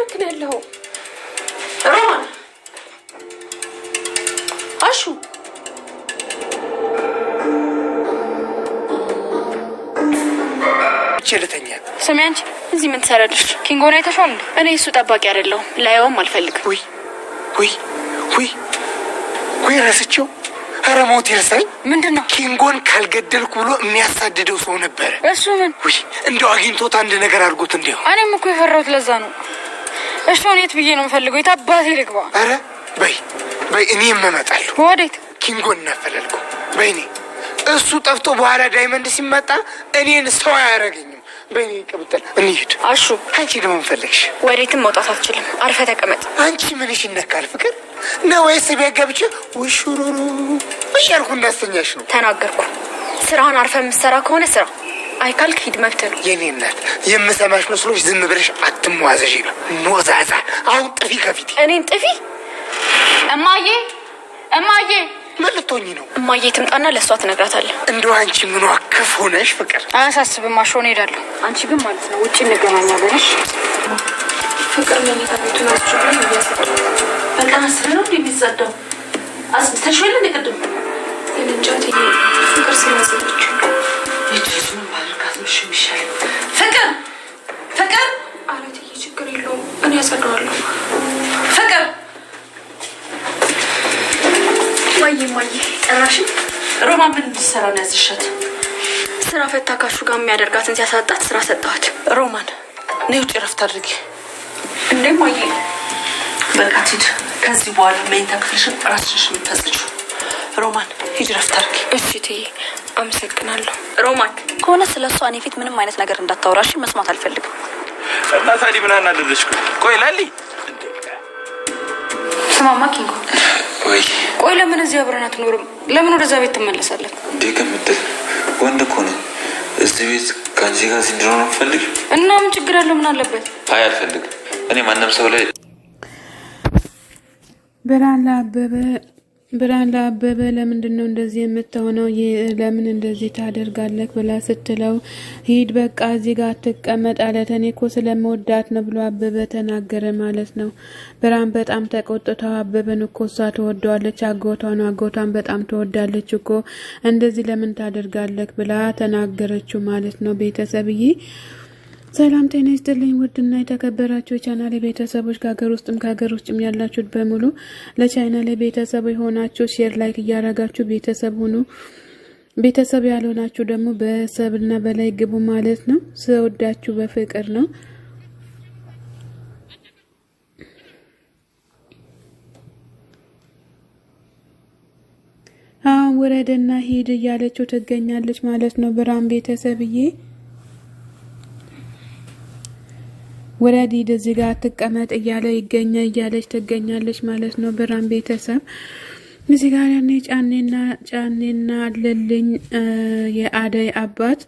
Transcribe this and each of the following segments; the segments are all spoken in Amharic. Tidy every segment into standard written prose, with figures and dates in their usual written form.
እያልክ ነው ያለው? ሮማን አሹ ቸልተኛ ስሚ አንቺ እዚህ ምን ትሰራለሽ? ኪንጎን አይተሽዋል? እኔ እሱ ጠባቂ አይደለሁም፣ ላይዋም አልፈልግም። ወይ ረስቸው። ኧረ ሞት ይርሳኝ። ምንድነው? ኪንጎን ካልገደልኩ ብሎ የሚያሳድደው ሰው ነበር። እሱ ምን? እንደው አግኝቶት አንድ ነገር አድርጎት እንዲያው። እኔም እኮ የፈራሁት ለዛ ነው። እሺ የት ብዬ ነው የምፈልገው? የታባቴ ልግባ? ኧረ በይ እኔም እመጣለሁ። ወዴት? ኪንጎን እናፈላልኩ በይኔ። እሱ ጠፍቶ በኋላ ዳይመንድ ሲመጣ እኔን ሰው አያረገኝም። በይኔ ቅብጠል እንሂድ። አሹ አንቺ ደግሞ ፈለግሽ? ወዴትም መውጣት አትችልም። አርፈ ተቀመጥ። አንቺ ምንሽ ይነካል? ፍቅር ነው ወይስ ቤት ገብቼ ውሹሩሩ እያልኩ እንዳስተኛሽ ነው? ተናገርኩ። ስራህን አርፈ የምትሰራ ከሆነ ስራ፣ አይካልክ ሂድ፣ መብት ነው። የኔ እናት የምሰማሽ መስሎሽ ዝም ብለሽ አትሟዘሽ። ሞዛዛ አሁን ጥፊ ከፊቴ። እኔን ጥፊ? እማዬ ምን ልትሆኚ ነው? እማዬ ትምጣና ለእሷ ትነግራታለህ። እንደው አንቺ ምኗ ክፉ ነሽ? ፍቅር አያሳስብም። አሾን ሄዳለሁ። አንቺ ግን ማለት ነው ውጪ እንገናኛለን። እሺ ፍቅር መኝታ ቤቱን አስችሉኝ እያሰጠ በቀን 10 ነው እንደሚጸዳው አስብተሽል እንደቀደም ለንጫት ፍቅር ስለሰለች እጅቱን ማድረጋት ምሽ ይሻል። ፍቅር አለት ችግር የለውም እኔ ያጸዳዋለሁ። ፍቅር ማይ ጠራሽ? ሮማ ምን እንድትሰራ ነው ያዝሻት? ስራ ፈታ ካሹ ጋር የሚያደርጋትን ሲያሳጣት ስራ ሰጣት። ሮማን ነይ ውጪ ረፍት አድርጊ። እንዴ ማይ በቃ ትሂድ። ከዚህ በኋላ መኝታ ክፍልሽን ራስሽ የምታጽጂው። ሮማን ሂጂ ረፍት አድርጊ። እሺ ትይ። አመሰግናለሁ። ሮማን ከሆነ ስለሷ እኔ ፊት ምንም አይነት ነገር እንዳታወራሽ መስማት አልፈልግም። እና ታዲያ ምን አናደደሽ? ቆይ ላሊ ስማማ ኪንጎ ቆይ ለምን እዚህ አብረን አትኖርም? ለምን ወደዛ ቤት ትመለሳለህ? ደከምት ወንድ እኮ ነው። እዚህ ቤት ከአንቺ ጋር ሲንድሮ ነው ፈልግ እና ምን ችግር አለው? ምን አለበት? አይ አልፈልግም። እኔ ማንም ሰው ላይ ብርሃን ለአበበ ለምንድን ነው እንደዚህ የምትሆነው? ለምን እንደዚህ ታደርጋለህ ብላ ስትለው ሂድ በቃ እዚህ ጋር አትቀመጥ አለት። እኔ እኮ ስለመወዳት ነው ብሎ አበበ ተናገረ ማለት ነው። ብርሃን በጣም ተቆጥተው አበበን እኮ እሷ ትወደዋለች፣ አጎቷ ነው፣ አጎቷን በጣም ትወዳለች እኮ እንደዚህ ለምን ታደርጋለህ ብላ ተናገረችው ማለት ነው። ቤተሰብዬ ሰላም ጤና ይስጥልኝ። ውድና የተከበራችሁ የቻናሌ ቤተሰቦች ከሀገር ውስጥም ከሀገር ውጭም ያላችሁት በሙሉ ለቻናሌ ቤተሰብ የሆናችሁ ሼር ላይክ እያረጋችሁ ቤተሰብ ሁኑ። ቤተሰብ ያልሆናችሁ ደግሞ በሰብና በላይ ግቡ ማለት ነው። ስወዳችሁ በፍቅር ነው። አሁን ወረደና ሂድ እያለችው ትገኛለች ማለት ነው። ብርሃን ቤተሰብዬ ወራዲ እዚህ ጋር ተቀመጥ እያለ እያለች ትገኛለች ማለት ነው። ብርሃን ቤተሰብ እዚህ ጋር ያኔ ጫኔና አለልኝ የአደይ አባት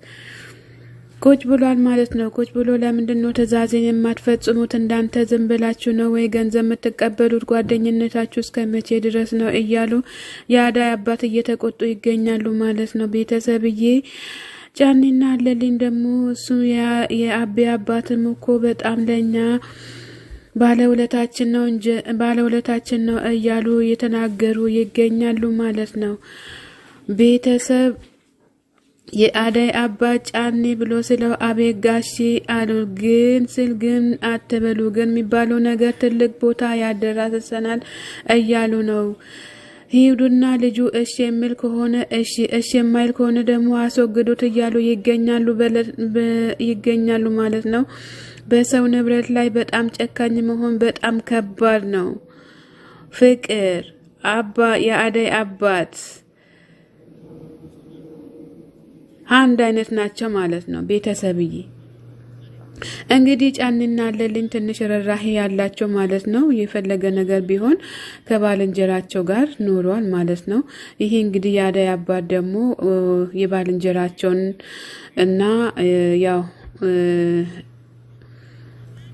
ቁጭ ብሏል ማለት ነው። ቁጭ ብሎ ለምንድን ነው ትዕዛዜን የማትፈጽሙት? እንዳንተ ዝም ብላችሁ ነው ወይ ገንዘብ የምትቀበሉት? ጓደኝነታችሁ እስከ መቼ ድረስ ነው እያሉ የአደይ አባት እየተቆጡ ይገኛሉ ማለት ነው። ቤተሰብዬ ጫኔና አለልኝ ደግሞ እሱ የአቤ አባትም እኮ በጣም ለኛ ባለውለታችን ነው እያሉ እየተናገሩ ይገኛሉ ማለት ነው። ቤተሰብ የአደይ አባት ጫኔ ብሎ ስለው አቤት ጋሺ አሉ። ግን አትበሉ፣ ግን የሚባለው ነገር ትልቅ ቦታ ያደራሰናል እያሉ ነው። ሂዱና ልጁ እሺ የሚል ከሆነ እሺ የማይል ከሆነ ደግሞ አስወግዱት እያሉ ይገኛሉ ማለት ነው። በሰው ንብረት ላይ በጣም ጨካኝ መሆን በጣም ከባድ ነው። ፍቅር የአደይ አባት አንድ አይነት ናቸው ማለት ነው። ቤተሰብዬ እንግዲህ ጫንና አለልኝ ትንሽ ረራሄ ያላቸው ማለት ነው። የፈለገ ነገር ቢሆን ከባልንጀራቸው ጋር ኖሯል ማለት ነው። ይሄ እንግዲህ የአደይ አባት ደግሞ የባልንጀራቸውን እና ያው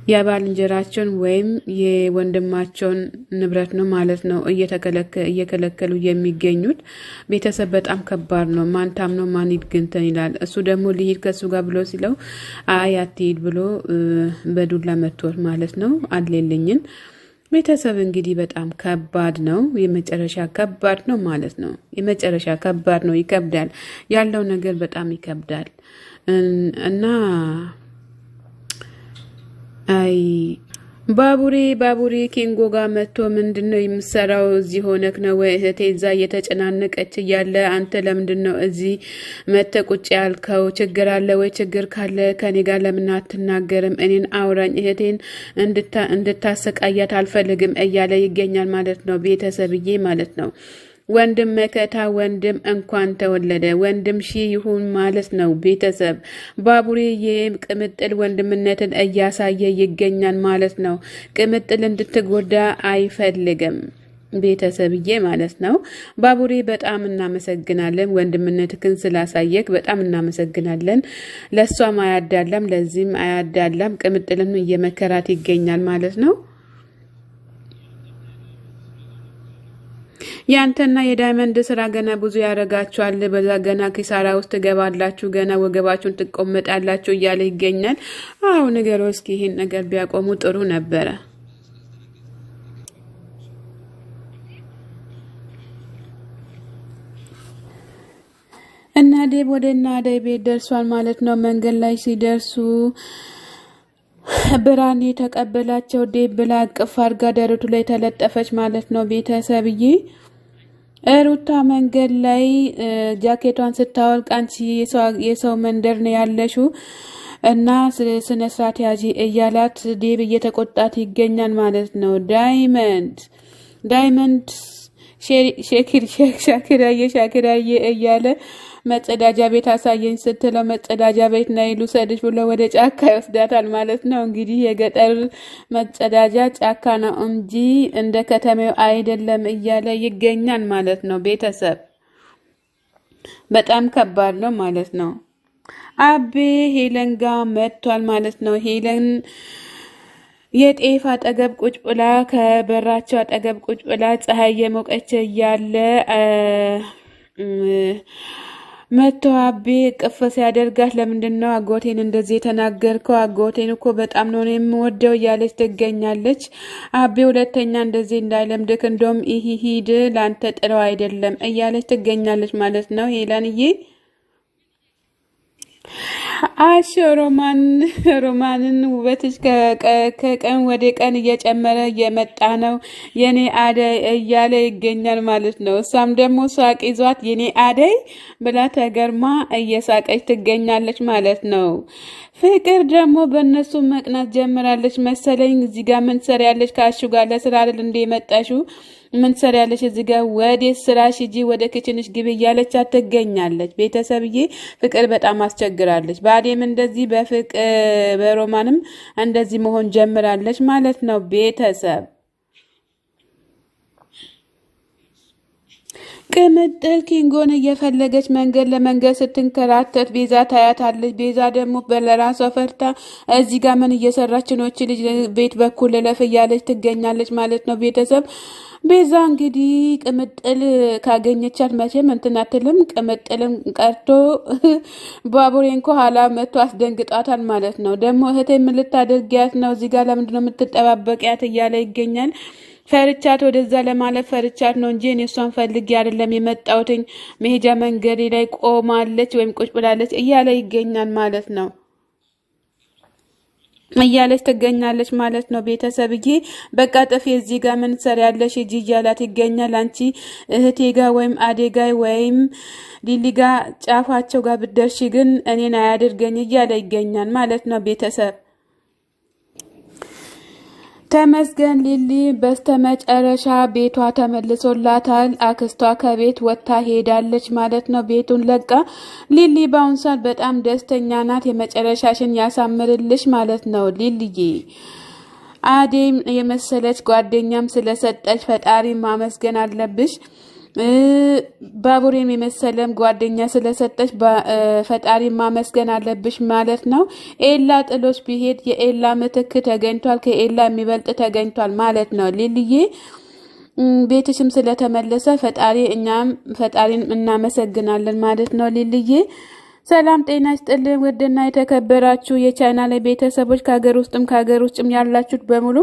የባልንጀራቸውን ወይም የወንድማቸውን ንብረት ነው ማለት ነው እየከለከሉ የሚገኙት። ቤተሰብ በጣም ከባድ ነው። ማን ታምኖ ማን ይድግንተን ይላል። እሱ ደግሞ ሊሄድ ከሱ ጋር ብሎ ሲለው አይ አትሄድ ብሎ በዱላ መጥቶት ማለት ነው አለልኝን። ቤተሰብ እንግዲህ በጣም ከባድ ነው። የመጨረሻ ከባድ ነው ማለት ነው። የመጨረሻ ከባድ ነው። ይከብዳል። ያለው ነገር በጣም ይከብዳል እና አይ ባቡሬ ኪንጎ ጋር መጥቶ ምንድነው የምሰራው እዚህ ሆነክ ነው ወይ እህቴ እዛ እየተጨናነቀች እያለ አንተ ለምንድነው እዚህ መተቁጭ ያልከው? ችግር አለ ወይ? ችግር ካለ ከኔ ጋር ለምን አትናገርም? እኔን አውራኝ፣ እህቴን እንድታሰቃያት አልፈልግም እያለ ይገኛል ማለት ነው። ቤተሰብዬ ማለት ነው። ወንድም መከታ ወንድም እንኳን ተወለደ ወንድም ሺ ይሁን ማለት ነው። ቤተሰብ ባቡሬ የቅምጥል ወንድምነትን እያሳየ ይገኛል ማለት ነው። ቅምጥል እንድትጎዳ አይፈልግም ቤተሰብዬ ማለት ነው። ባቡሬ በጣም እናመሰግናለን። ወንድምነትክን ስላሳየክ በጣም እናመሰግናለን። ለሷም አያዳላም፣ ለዚህም አያዳላም። ቅምጥልን እየመከራት ይገኛል ማለት ነው። ያንተና የዳይመንድ ስራ ገና ብዙ ያረጋችኋል። በዛ ገና ኪሳራ ውስጥ ትገባላችሁ፣ ገና ወገባችሁን ትቆመጣላችሁ እያለ ይገኛል። አው ነገር እስኪ ይሄን ነገር ቢያቆሙ ጥሩ ነበረ። እና ዴብ ወደ አደይ ቤት ደርሷል ማለት ነው። መንገድ ላይ ሲደርሱ ብርሃኔ ተቀበላቸው። ዴብ ብላ አቅፍ አድርጋ ደረቱ ላይ ተለጠፈች ማለት ነው። ቤተሰብዬ ሩታ መንገድ ላይ ጃኬቷን ስታወልቅ አንቺ የሰው መንደር ነው ያለሽው እና ስነ ስርዓት ያዢ እያላት ዴብ እየተቆጣት ይገኛል ማለት ነው። ዳይመንድ ሻኪራዬ እያለ መጸዳጃ ቤት አሳየኝ ስትለው መጸዳጃ ቤት ነው ልውሰድሽ ብሎ ወደ ጫካ ይወስዳታል ማለት ነው። እንግዲህ የገጠር መጸዳጃ ጫካ ነው እንጂ እንደ ከተማው አይደለም እያለ ይገኛል ማለት ነው። ቤተሰብ በጣም ከባድ ነው ማለት ነው። አቤ ሄለን ጋር መጥቷል ማለት ነው። ሄለን የጤፍ አጠገብ ቁጭ ብላ ከበራቸው አጠገብ ቁጭ ብላ ፀሐይ የሞቀች እያለ መጥቶ አቤ ቅፍ ሲያደርጋት ለምንድነው አጎቴን እንደዚህ የተናገርከው? አጎቴን እኮ በጣም ነው የምወደው እያለች ትገኛለች። አቤ ሁለተኛ እንደዚህ እንዳይለምድክ እንደውም ሂድ ላንተ ጥለው አይደለም እያለች ትገኛለች ማለት ነው። ሄለንዬ አሽ ሮማንን ውበትሽ ከቀን ወደ ቀን እየጨመረ እየመጣ ነው የኔ አደይ እያለ ይገኛል ማለት ነው። እሷም ደግሞ ሳቅ ይዟት የኔ አደይ ብላ ተገርማ እየሳቀች ትገኛለች ማለት ነው። ፍቅር ደግሞ በእነሱ መቅናት ጀምራለች መሰለኝ። እዚህ ጋር ምን ትሰሪያለሽ? ካሹ ጋር ለስራ አይደል እንደ መጣሽው? ምን ትሰሪያለሽ እዚህ ጋር? ወደ ስራሽ ሂጂ፣ ወደ ክችንሽ ግቢ እያለች ትገኛለች። ቤተሰብዬ ፍቅር በጣም አስቸግራለች። ባዴም እንደዚህ በሮማንም እንደዚህ መሆን ጀምራለች ማለት ነው። ቤተሰብ ቅምጥል ኪንጎን እየፈለገች መንገድ ለመንገድ ስትንከራተት ቤዛ ታያታለች። ቤዛ ደግሞ በለራሷ ፈርታ እዚህ ጋር ምን እየሰራች ነው እቺ ልጅ ቤት በኩል ለፍ እያለች ትገኛለች ማለት ነው። ቤተሰብ ቤዛ እንግዲህ ቅምጥል ካገኘቻት መቼም እንትን አትልም። ቅምጥልም ቀርቶ ባቡሬን ከኋላ መጥቶ አስደንግጧታል ማለት ነው። ደግሞ እህቴ ምን ልታደርጊያት ነው? እዚህ ጋር ለምንድነው የምትጠባበቂያት? እያለ ይገኛል። ፈርቻት ወደዛ ለማለፍ ፈርቻት ነው እንጂ እሷን ፈልጌ አይደለም የመጣሁትኝ። መሄጃ መንገዴ ላይ ቆማለች ወይም ቁጭ ብላለች እያለ ይገኛል ማለት ነው። እያለች ትገኛለች ማለት ነው። ቤተሰብዬ በቃ ጥፊ እዚህ ጋር ምን ትሰሪያለሽ? ሂጂ እያላት ይገኛል። አንቺ እህቴ ጋር ወይም አዴ ጋር ወይም ሊሊ ጋር ጫፋቸው ጋር ብትደርሺ ግን እኔን አያድርገኝ እያለ ይገኛል ማለት ነው። ቤተሰብ ተመስገን ሊሊ በስተመጨረሻ ቤቷ ተመልሶላታል። አክስቷ ከቤት ወጥታ ሄዳለች ማለት ነው። ቤቱን ለቃ ሊሊ በአሁን ሰዓት በጣም ደስተኛ ናት። የመጨረሻሽን ያሳምርልሽ ማለት ነው ሊሊዬ። አዴም የመሰለች ጓደኛም ስለሰጠች ፈጣሪ ማመስገን አለብሽ። ባቡሬም የመሰለም ጓደኛ ስለሰጠች ፈጣሪ ማመስገን አለብሽ ማለት ነው። ኤላ ጥሎሽ ቢሄድ የኤላ ምትክ ተገኝቷል፣ ከኤላ የሚበልጥ ተገኝቷል ማለት ነው። ሊልዬ ቤትሽም ስለተመለሰ እኛም ፈጣሪን እናመሰግናለን ማለት ነው። ሊልዬ ሰላም ጤና ይስጥልን ውድና የተከበራችሁ የቻናሌ ቤተሰቦች ከሀገር ውስጥም ከሀገር ውጭም ያላችሁት በሙሉ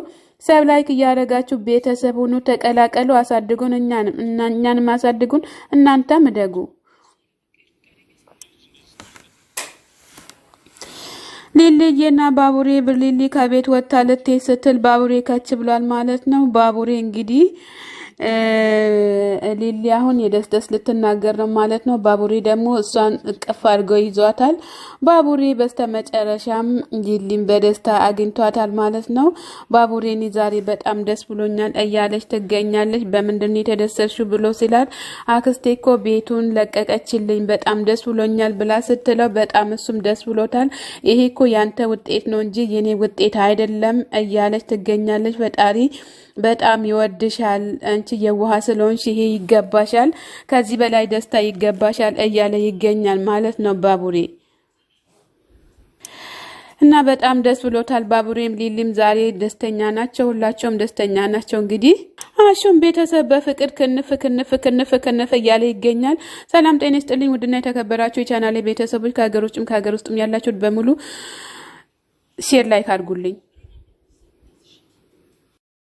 ሰብ ላይክ እያደረጋችሁ ቤተሰብ ሁኑ፣ ተቀላቀሉ፣ አሳድጉን፣ እኛንም አሳድጉን፣ እናንተም እደጉ። ሊልዬና ባቡሬ ሊሊ ከቤት ወጣ ልትሄድ ስትል ባቡሬ ከች ብሏል ማለት ነው። ባቡሬ እንግዲህ ሊሊ አሁን የደስደስ ልትናገር ነው ማለት ነው። ባቡሬ ደግሞ እሷን እቅፍ አድርገው ይዟታል። ባቡሬ በስተመጨረሻም ሊሊን በደስታ አግኝቷታል ማለት ነው። ባቡሬኒ ዛሬ በጣም ደስ ብሎኛል እያለች ትገኛለች። በምንድነው የተደሰትሽው ብሎ ሲላት አክስቴ እኮ ቤቱን ለቀቀችልኝ በጣም ደስ ብሎኛል ብላ ስትለው በጣም እሱም ደስ ብሎታል። ይሄ እኮ ያንተ ውጤት ነው እንጂ የኔ ውጤት አይደለም እያለች ትገኛለች። ፈጣሪ በጣም ይወድሻል፣ አንቺ የዋህ ስለሆንሽ ይሄ ይገባሻል፣ ከዚህ በላይ ደስታ ይገባሻል እያለ ይገኛል ማለት ነው ባቡሬ እና በጣም ደስ ብሎታል። ባቡሬም ሊሊም ዛሬ ደስተኛ ናቸው፣ ሁላቸውም ደስተኛ ናቸው። እንግዲህ አሹም ቤተሰብ በፍቅር ክንፍ እያለ ይገኛል። ሰላም ጤና ይስጥልኝ ውድና የተከበራችሁ የቻናሌ ቤተሰቦች ከሀገር ውጭም ከሀገር ውስጥም ያላችሁት በሙሉ ሼር ላይክ አድርጉልኝ።